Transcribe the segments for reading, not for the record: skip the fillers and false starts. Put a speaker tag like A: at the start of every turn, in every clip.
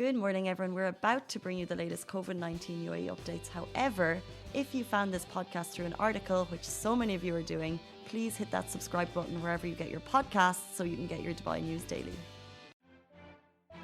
A: Good morning, everyone. We're about to bring you the latest COVID-19 UAE updates. However, if you found this podcast through an article, which so many of you are doing, please hit that subscribe button wherever you get your podcasts so you can get your Dubai news daily.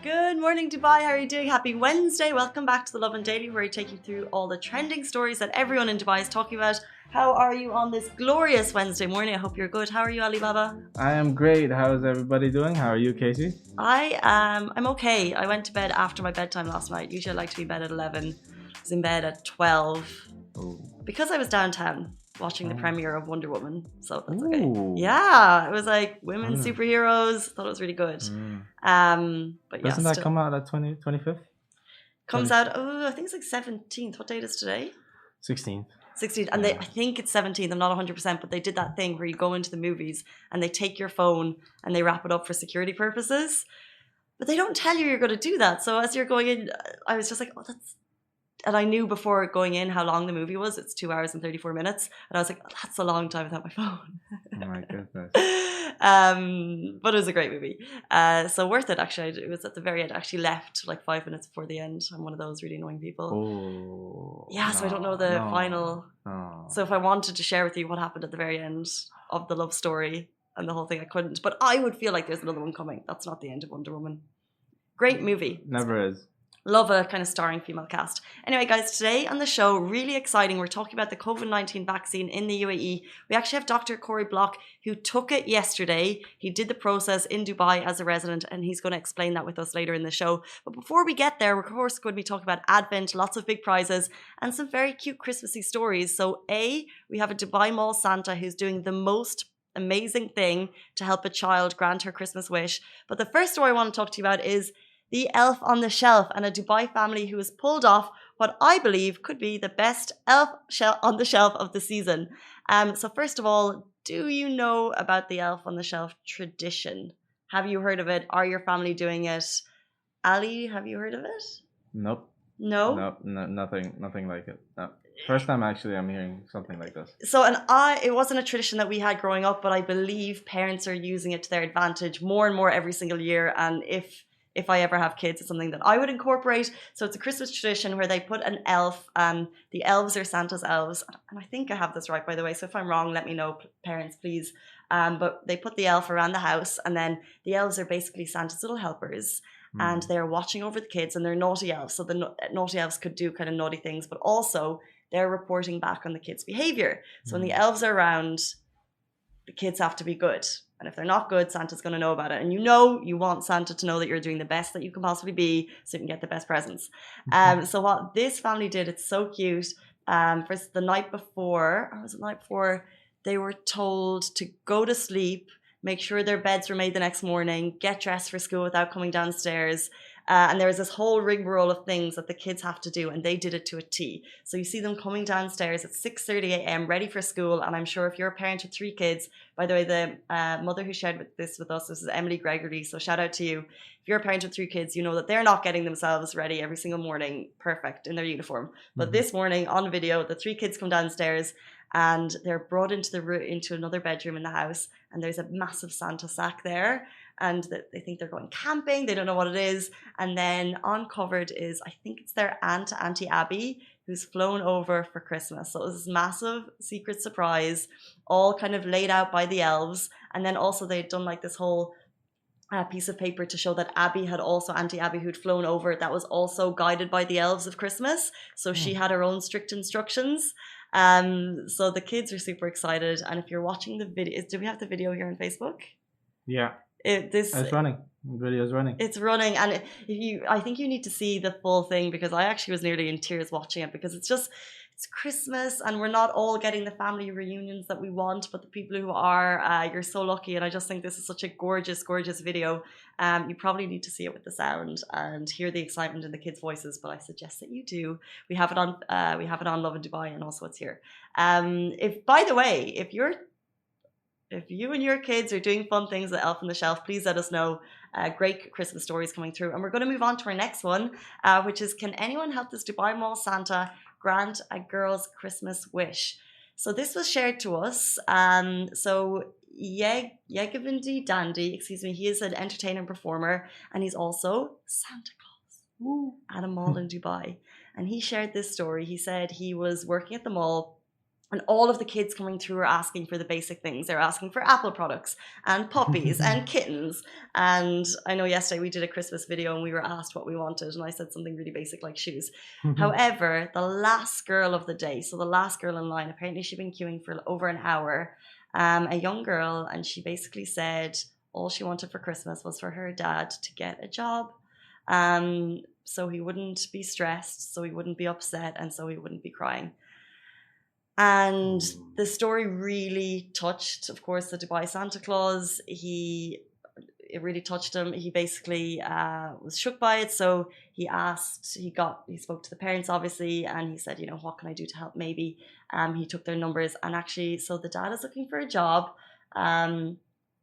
A: Good morning, Dubai. How are you doing? Happy Wednesday. Welcome back to the Lovin Daily, where we take you through all the trending stories that everyone in Dubai is talking about. How are you on this glorious Wednesday morning? I hope you're good. How are you, Alibaba?
B: I am great. How is everybody doing? How are you, Casey?
A: I'm okay. I went to bed after my bedtime last night. Usually I like to be in bed at 11. I was in bed at 12 because I was downtown watching the premiere of Wonder Woman. So that's okay. Yeah, it was like women superheroes. Thought it was really good. But
B: doesn't that come out at 25th?
A: Comes out, I think it's like 17th. What date is today?
B: 16th.
A: 16th, and I think it's 17th. I'm not 100%, but they did that thing where you go into the movies and they take your phone and they wrap it up for security purposes, but they don't tell you you're going to do that. So as you're going in, I was just like, and I knew before going in how long the movie was. It's 2 hours and 34 minutes, and I was like, that's a long time without my phone.
B: Oh my goodness.
A: But it was a great movie, so worth it. Actually, it was at the very end. I actually left like 5 minutes before the end. I'm one of those really annoying people. So I don't know the final. So if I wanted to share with you what happened at the very end of the love story and the whole thing, I couldn't. But I would feel like there's another one coming. That's not the end of Wonder Woman. Great movie.
B: Never is.
A: Love a kind of starring female cast. Anyway, guys, today on the show, really exciting. We're talking about the COVID-19 vaccine in the UAE. We actually have Dr. Corey Block, who took it yesterday. He did the process in Dubai as a resident, and he's going to explain that with us later in the show. But before we get there, we're of course going to be talking about Advent, lots of big prizes, and some very cute Christmassy stories. So we have a Dubai Mall Santa who's doing the most amazing thing to help a child grant her Christmas wish. But the first story I want to talk to you about is the elf on the shelf, and a Dubai family who has pulled off what I believe could be the best elf on the shelf of the season. So first of all, do you know about the elf on the shelf tradition? Have you heard of it? Are your family doing it? Ali, have you heard of it?
B: Nope.
A: No?
B: Nope. Nothing like it. No. First time actually I'm hearing something like this.
A: So, it wasn't a tradition that we had growing up, but I believe parents are using it to their advantage more and more every single year. And if I ever have kids, it's something that I would incorporate. So it's a Christmas tradition where they put an elf, the elves are Santa's elves. And I think I have this right, by the way. So if I'm wrong, let me know, parents, please. But they put the elf around the house, and then the elves are basically Santa's little helpers. And they're watching over the kids, and they're naughty elves. So the naughty elves could do kind of naughty things, but also they're reporting back on the kids' behavior. So when the elves are around, the kids have to be good. And if they're not good, Santa's going to know about it. And you want Santa to know that you're doing the best that you can possibly be so you can get the best presents. So what this family did, it's so cute. First, the night before, or was it the night before, they were told to go to sleep, make sure their beds were made the next morning, get dressed for school without coming downstairs. And there was this whole rigmarole of things that the kids have to do, and they did it to a T. So you see them coming downstairs at 6:30 a.m. ready for school. And I'm sure if you're a parent of 3 kids, by the way, the mother who shared this with us, this is Emily Gregory, so shout out to you. If you're a parent of 3 kids, you know that they're not getting themselves ready every single morning perfect in their uniform. But this morning on video, the 3 kids come downstairs and they're brought into another bedroom in the house, and there's a massive Santa sack there. And they think they're going camping. They don't know what it is. And then uncovered is, I think it's their aunt, Auntie Abby, who's flown over for Christmas. So it was this massive secret surprise, all kind of laid out by the elves. And then also they'd done like this whole piece of paper to show that Auntie Abby, who'd flown over, that was also guided by the elves of Christmas. So she had her own strict instructions. So the kids are super excited. And if you're watching the video, do we have the video here on Facebook?
B: Yeah.
A: It's
B: running. The video is running.
A: It's running, and I think you need to see the full thing, because I actually was nearly in tears watching it, because it's Christmas and we're not all getting the family reunions that we want, but the people who are, you're so lucky. And I just think this is such a gorgeous, gorgeous video. You probably need to see it with the sound and hear the excitement in the kids' voices, but I suggest that you do. We have it on Lovin Dubai, and also it's here. If you and your kids are doing fun things at Elf on the Shelf, please let us know. Great Christmas stories coming through. And we're going to move on to our next one, which is, can anyone help this Dubai Mall Santa grant a girl's Christmas wish? So this was shared to us. So Yegavindi Dandy, he is an entertainer and performer, and he's also Santa Claus. at a mall in Dubai. And he shared this story. He said he was working at the mall and all of the kids coming through were asking for the basic things. They're asking for Apple products and puppies and kittens. And I know yesterday we did a Christmas video and we were asked what we wanted. And I said something really basic like shoes. However, the last girl of the day, so the last girl in line, apparently she'd been queuing for over an hour, a young girl, and she basically said all she wanted for Christmas was for her dad to get a job. So he wouldn't be stressed, so he wouldn't be upset, and so he wouldn't be crying. And the story really touched, of course, the Dubai Santa Claus. It really touched him. He basically was shook by it. So he spoke to the parents, obviously, and he said, what can I do to help? Maybe he took their numbers. And actually, so the dad is looking for a job.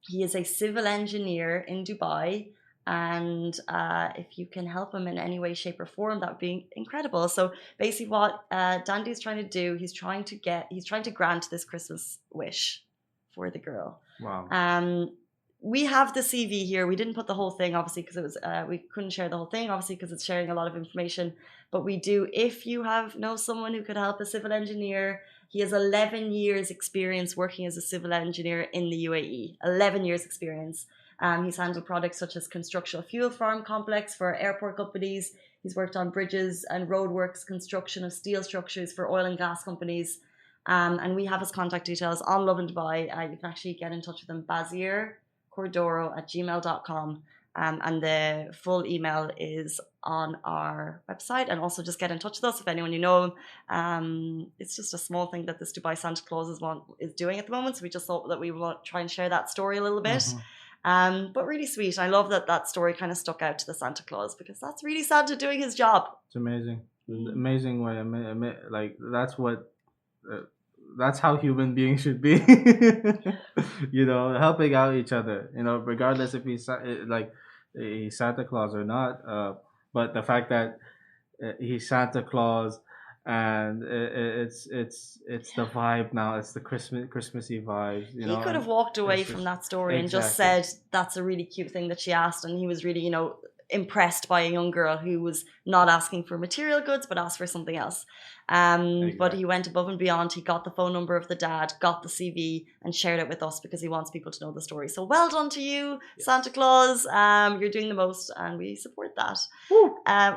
A: He is a civil engineer in Dubai. And if you can help him in any way, shape, or form, that would be incredible. So basically, what Dandy is trying to do, he's trying to grant this Christmas wish for the girl.
B: Wow.
A: We have the CV here. We didn't put the whole thing, obviously, because it was we couldn't share the whole thing, obviously, because it's sharing a lot of information. But we do. If you know someone who could help, a civil engineer. He has 11 years experience working as a civil engineer in the UAE. 11 years experience. He's handled projects such as construction of fuel farm complex for airport companies. He's worked on bridges and roadworks, construction of steel structures for oil and gas companies. And we have his contact details on Lovin Dubai. You can actually get in touch with him, bazircordoro@gmail.com. And the full email is on our website. And also just get in touch with us if anyone you know. It's just a small thing that this Dubai Santa Claus is doing at the moment. So we just thought that we would try and share that story a little bit. But really sweet. I love that story kind of stuck out to the Santa Claus because that's really Santa doing his job.
B: It's amazing. Amazing way. Like that's how human beings should be. Helping out each other. Regardless if he's Santa Claus or not. But the fact that he's Santa Claus and it's the vibe now. It's the Christmassy vibes.
A: He could have walked away from that story and just said that's a really cute thing that she asked, and he was really impressed by a young girl who was not asking for material goods but asked for something else. But he went above and beyond. He got the phone number of the dad, got the CV, and shared it with us because he wants people to know the story. So well done to you, Santa Claus. You're doing the most, and we support that.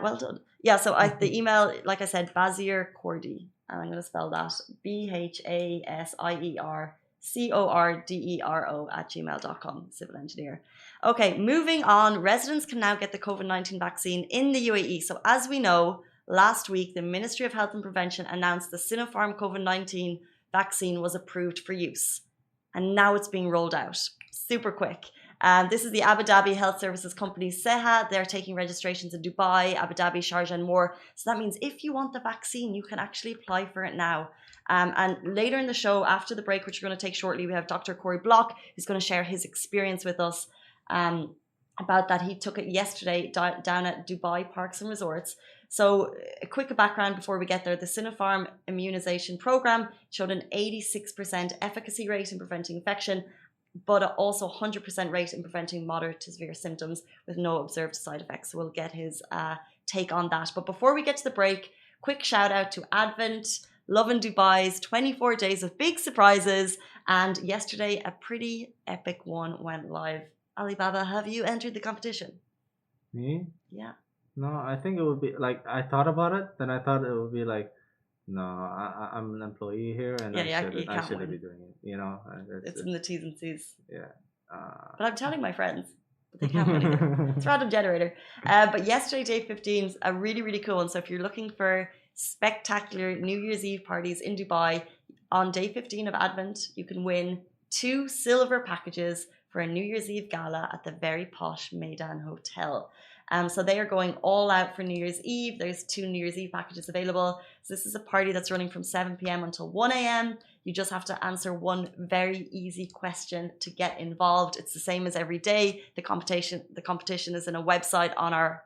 A: Well done. Yeah, so the email, like I said, Bazir Cordy, and I'm going to spell that BHASIERCORDERO@gmail.com, civil engineer. Okay, moving on. Residents can now get the COVID-19 vaccine in the UAE. So as we know, last week, the Ministry of Health and Prevention announced the Sinopharm COVID-19 vaccine was approved for use. And now it's being rolled out super quick. This is the Abu Dhabi Health Services company, SEHA. They're taking registrations in Dubai, Abu Dhabi, Sharjah, and more. So that means if you want the vaccine, you can actually apply for it now. And later in the show, after the break, which we're going to take shortly, we have Dr. Corey Block, who's going to share his experience with us about that. He took it yesterday down at Dubai Parks and Resorts. So a quick background before we get there. The Sinopharm immunization program showed an 86% efficacy rate in preventing infection, but also 100% rate in preventing moderate to severe symptoms with no observed side effects. So we'll get his take on that. But before we get to the break, quick shout out to Advent, Lovin Dubai's 24 days of big surprises. And yesterday, a pretty epic one went live. Alibaba, have you entered the competition?
B: Me?
A: Yeah.
B: No, I think it would be like I thought about it. Then I thought it would be like, no, I'm an employee here, and I shouldn't be doing it.
A: It's in the T's and C's.
B: Yeah.
A: But I'm telling my friends, but they can't win either. It's random generator. But yesterday, day 15 is a really, really cool one. So if you're looking for spectacular New Year's Eve parties in Dubai, on day 15 of Advent, you can win 2 silver packages for a New Year's Eve gala at the very posh Maidan Hotel. So they are going all out for New Year's Eve. There's 2 New Year's Eve packages available. So this is a party that's running from 7 p.m. until 1 a.m. You just have to answer one very easy question to get involved. It's the same as every day. The competition is in a website on our,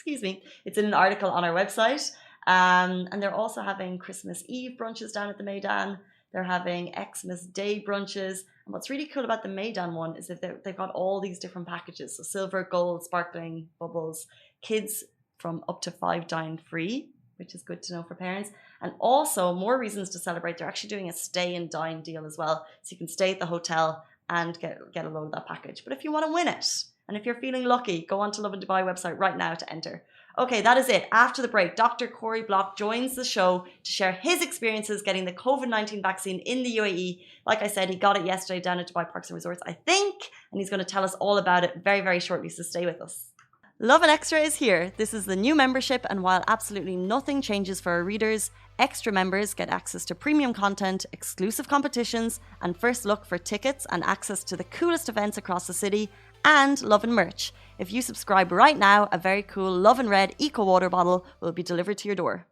A: it's in an article on our website. And they're also having Christmas Eve brunches down at the Maidan. They're having Xmas Day brunches. And what's really cool about the Maidan one is that they've got all these different packages. So silver, gold, sparkling, bubbles, kids from up to 5 dine free, which is good to know for parents. And also more reasons to celebrate. They're actually doing a stay and dine deal as well. So you can stay at the hotel and get a load of that package. But if you want to win it, and if you're feeling lucky, go on to Lovin Dubai website right now to enter. Okay, that is it. After the break, Dr. Corey Block joins the show to share his experiences getting the COVID-19 vaccine in the UAE. Like I said, he got it yesterday down at Dubai Parks and Resorts, I think, and he's going to tell us all about it very, very shortly, so stay with us. Lovin Extra is here. This is the new membership, and while absolutely nothing changes for our readers, extra members get access to premium content, exclusive competitions, and first look for tickets and access to the coolest events across the city, and Lovin merch. If you subscribe right now, a very cool Lovin Red Eco Water bottle will be delivered to your door.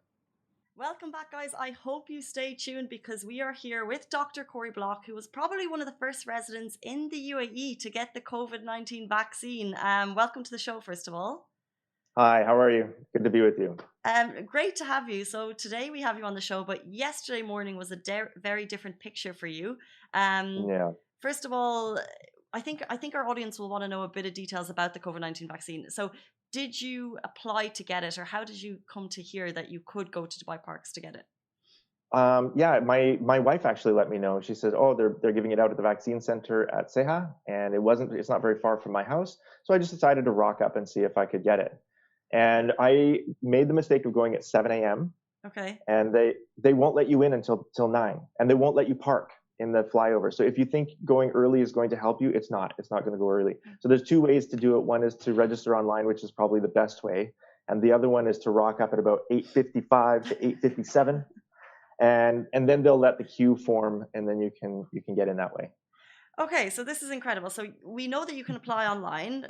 A: Welcome back, guys. I hope you stay tuned because we are here with Dr. Corey Block, who was probably one of the first residents in the UAE to get the COVID-19 vaccine. Welcome to the show, first of all.
C: Hi, how are you? Good to be with you.
A: Great to have you. So today we have you on the show, but yesterday morning was a very different picture for you.
C: Yeah.
A: First of all, I think our audience will want to know a bit of details about the COVID-19 vaccine. So did you apply to get it, or how did you come to hear that you could go to Dubai Parks to get it?
C: Yeah, my wife actually let me know. She said, "Oh, they're giving it out at the vaccine center at Seha, and it's not very far from my house." So I just decided to rock up and see if I could get it. And I made the mistake of going at 7 a.m.
A: Okay.
C: And they won't let you in until 9, and they won't let you park in the flyover. So if you think going early is going to help you, it's not. It's not going to go early. So there's 2 ways to do it. One is to register online, which is probably the best way, and the other one is to rock up at about 8:55 to 8:57, and then they'll let the queue form, and then you can get in that way.
A: Okay, so this is incredible. So we know that you can apply online.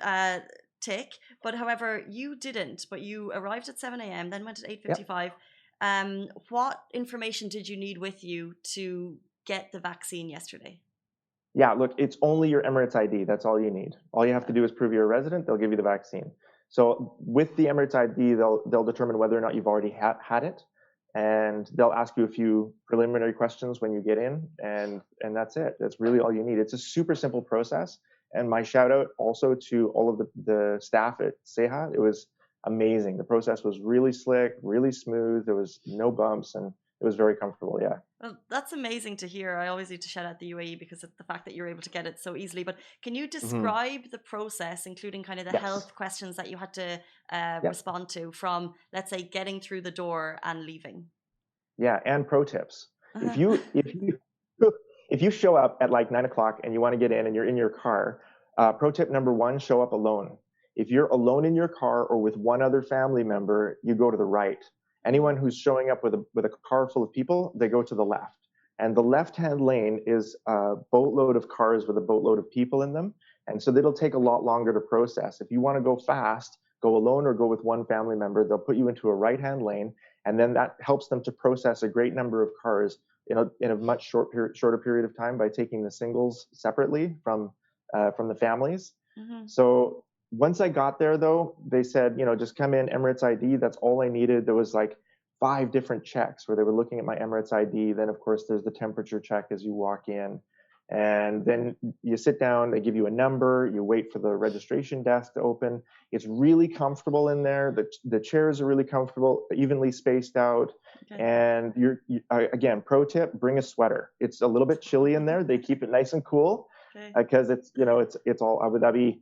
A: Tick, but however, you didn't. But you arrived at 7 a.m., then went at 8:55. Yep. What information did you need with you to get the vaccine yesterday?
C: Yeah, look, it's only your Emirates ID. That's all you need. All you have to do is prove you're a resident. They'll give you the vaccine. So with the Emirates ID, they'll determine whether or not you've already had it, and they'll ask you a few preliminary questions when you get in, and that's it. That's really all you need. It's a super simple process. And my shout out also to all of the staff at Seha. It was amazing. The process was really slick, really smooth. There was no bumps, and it was very comfortable. Yeah.
A: Well, that's amazing to hear. I always need to shout out the UAE because of the fact that you're able to get it so easily. But can you describe the process, including kind of the health questions that you had to respond to from, let's say, getting through the door and leaving?
C: Yeah, and pro tips. If you show up at like 9 o'clock and you want to get in and you're in your car, pro tip number 1, show up alone. If you're alone in your car or with one other family member, you go to the right. Anyone who's showing up with a car full of people, they go to the left. And the left-hand lane is a boatload of cars with a boatload of people in them. And so it'll take a lot longer to process. If you want to go fast, go alone or go with one family member. They'll put you into a right-hand lane, and then that helps them to process a great number of cars in a much shorter period of time by taking the singles separately from the families. So once I got there, though, they said, just come in, Emirates ID. That's all I needed. There was like 5 different checks where they were looking at my Emirates ID. Then, of course, there's the temperature check as you walk in. And then you sit down, they give you a number, you wait for the registration desk to open. It's really comfortable in there. The chairs are really comfortable, evenly spaced out. Okay. And again, pro tip, bring a sweater. It's a little bit chilly in there. They keep it nice and cool because it's all Abu Dhabi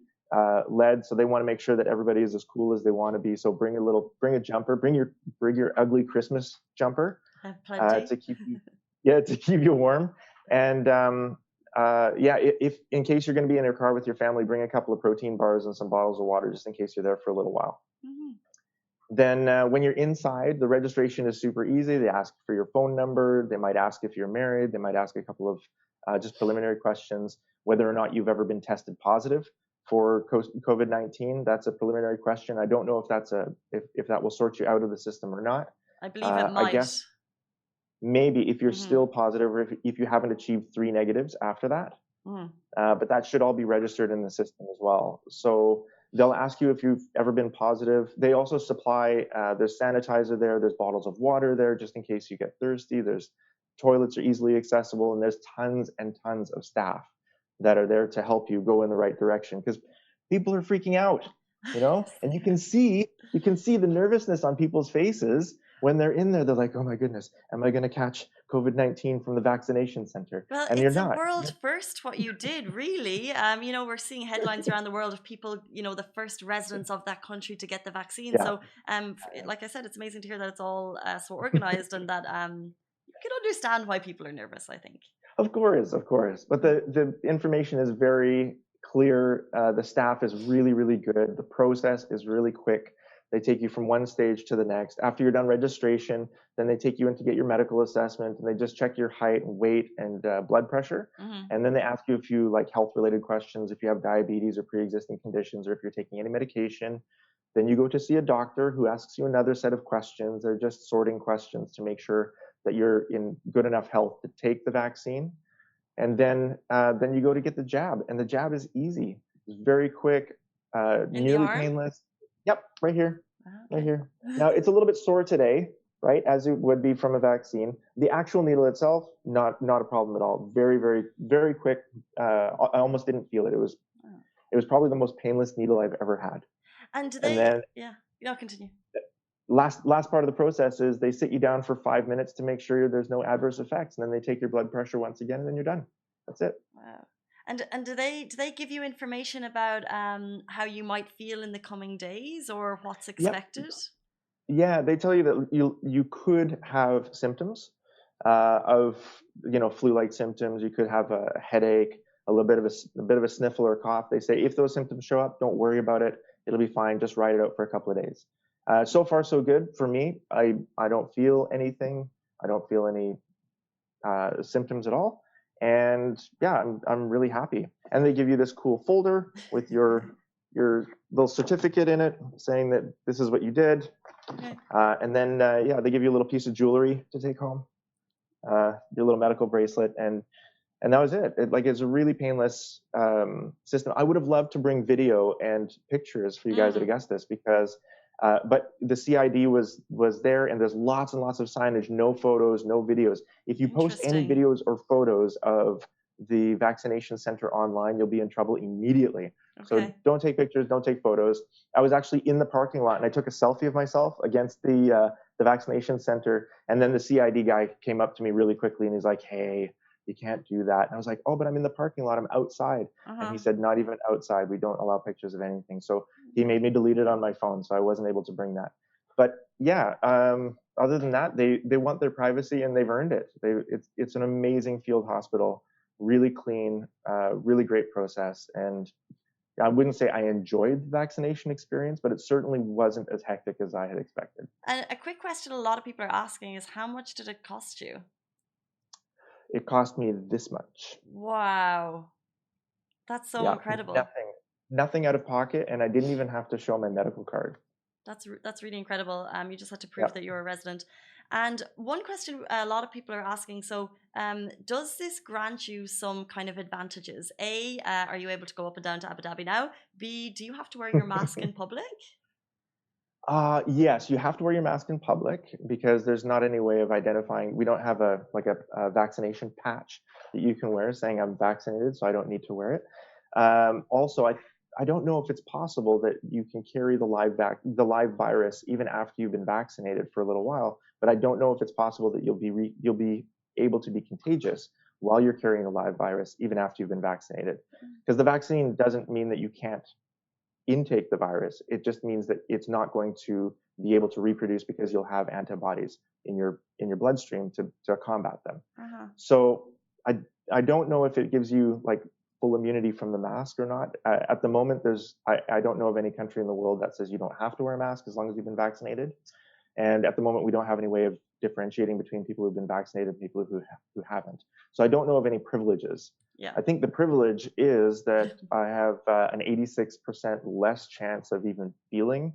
C: led. So they want to make sure that everybody is as cool as they want to be. So bring a jumper, bring your ugly Christmas jumper to keep you warm. And if in case you're going to be in your car with your family, bring a couple of protein bars and some bottles of water just in case you're there for a little while. Then when you're inside, the registration is super easy. They ask for your phone number. They might ask if you're married. They might ask a couple of just preliminary questions, whether or not you've ever been tested positive for COVID-19. That's a preliminary question. I don't know if that will sort you out of the system or not.
A: I believe it might.
C: I guess maybe if you're still positive, or if you haven't achieved 3 negatives after that. But that should all be registered in the system as well. So they'll ask you if you've ever been positive. They also supply, there's sanitizer there, there's bottles of water there just in case you get thirsty. There's toilets are easily accessible, and there's tons and tons of staff that are there to help you go in the right direction because people are freaking out. And you can see the nervousness on people's faces when they're in there. They're like, oh my goodness, am I going to catch COVID-19 from the vaccination center?
A: Well,
C: And you're
A: it's a
C: not.
A: world first what you did, really. We're seeing headlines around the world of people, the first residents of that country to get the vaccine.
C: Yeah.
A: So, like I said, it's amazing to hear that it's all so organized and that you can understand why people are nervous, I think.
C: Of course. But the information is very clear. The staff is really, really good. The process is really quick. They take you from one stage to the next. After you're done registration, then they take you in to get your medical assessment, and they just check your height and weight and blood pressure.
A: Mm-hmm.
C: And then they ask you a few like health-related questions, if you have diabetes or pre-existing conditions, or if you're taking any medication. Then you go to see a doctor who asks you another set of questions. They're just sorting questions to make sure that you're in good enough health to take the vaccine. And then you go to get the jab, and the jab is easy. It's very quick, nearly painless. Yep, right here.
A: Okay.
C: Right here. Now, it's a little bit sore today, right, as it would be from a vaccine. The actual needle itself, not a problem at all. Very, very, very quick. I almost didn't feel it. It was probably the most painless needle I've ever had.
A: And continue.
C: Last part of the process is they sit you down for 5 minutes to make sure there's no adverse effects, and then they take your blood pressure once again, and then you're done. That's it.
A: Wow. And do they give you information about how you might feel in the coming days or what's expected?
C: Yep. Yeah, they tell you that you could have symptoms of flu-like symptoms. You could have a headache, a bit of a sniffle or a cough. They say if those symptoms show up, don't worry about it. It'll be fine. Just ride it out for a couple of days. So far, so good for me. I don't feel anything. I don't feel any symptoms at all. And yeah, I'm really happy. And they give you this cool folder with your little certificate in it saying that this is what you did.
A: Okay.
C: And then they give you a little piece of jewelry to take home, your little medical bracelet, and that was it. It's a really painless system. I would have loved to bring video and pictures for you guys at Augustus because. But the CID was there, and there's lots and lots of signage, no photos, no videos. If you post any videos or photos of the vaccination center online, you'll be in trouble immediately. Okay. So don't take pictures, don't take photos. I was actually in the parking lot, and I took a selfie of myself against the vaccination center, and then the CID guy came up to me really quickly, and he's like, "Hey, you can't do that." And I was like, "Oh, but I'm in the parking lot. I'm outside." And he said, "Not even outside. We don't allow pictures of anything." So he made me delete it on my phone, so I wasn't able to bring that. But yeah, other than that, they want their privacy, and they've earned it. It's an amazing field hospital, really clean, really great process. And I wouldn't say I enjoyed the vaccination experience, but it certainly wasn't as hectic as I had expected.
A: And a quick question a lot of people are asking is, how much did it cost you?
C: It cost me this much.
A: Wow. That's so incredible.
C: Nothing out of pocket, and I didn't even have to show my medical card.
A: That's really incredible. You just had to prove that you're a resident. And one question a lot of people are asking, so does this grant you some kind of advantages? A, are you able to go up and down to Abu Dhabi now? B, do you have to wear your mask in public?
C: Yes, you have to wear your mask in public because there's not any way of identifying. We don't have a vaccination patch that you can wear saying I'm vaccinated, so I don't need to wear it. Also, I don't know if it's possible that you can carry the live virus even after you've been vaccinated for a little while. But I don't know if it's possible that you'll be able to be contagious while you're carrying the live virus even after you've been vaccinated. Because the vaccine doesn't mean that you can't intake the virus. It just means that it's not going to be able to reproduce because you'll have antibodies in your bloodstream to combat them. So I don't know if it gives you like full immunity from the mask or not. At the moment, I don't know of any country in the world that says you don't have to wear a mask as long as you've been vaccinated. And at the moment, we don't have any way of differentiating between people who've been vaccinated and people who haven't. So I don't know of any privileges.
A: Yeah.
C: I think the privilege is that I have an 86% less chance of even feeling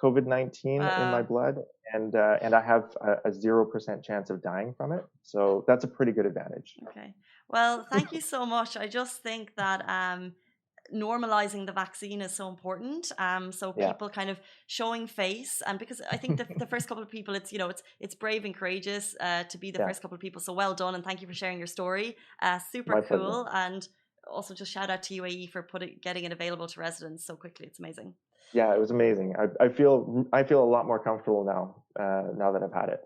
C: COVID-19 in my blood, and I have a 0% chance of dying from it. So that's a pretty good advantage.
A: Okay. Well, thank you so much. I just think that normalizing the vaccine is so important. So people kind of showing face, and because I think the first couple of people, it's brave and courageous to be the first couple of people. So well done, and thank you for sharing your story. Super cool, and also just shout out to UAE for getting it available to residents so quickly. It's amazing.
C: Yeah, it was amazing. I feel a lot more comfortable now now that I've had it.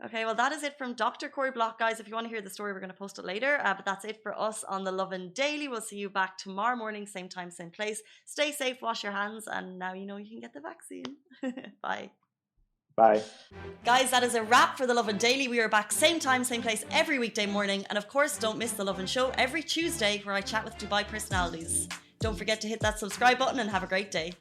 A: Okay, well, that is it from Dr. Corey Block, guys. If you want to hear the story, we're going to post it later. But that's it for us on the Lovin Daily. We'll see you back tomorrow morning, same time, same place. Stay safe, wash your hands, and now you know you can get the vaccine. Bye.
C: Bye.
A: Guys, that is a wrap for the Lovin Daily. We are back same time, same place every weekday morning. And of course, don't miss the Lovin Show every Tuesday where I chat with Dubai personalities. Don't forget to hit that subscribe button and have a great day.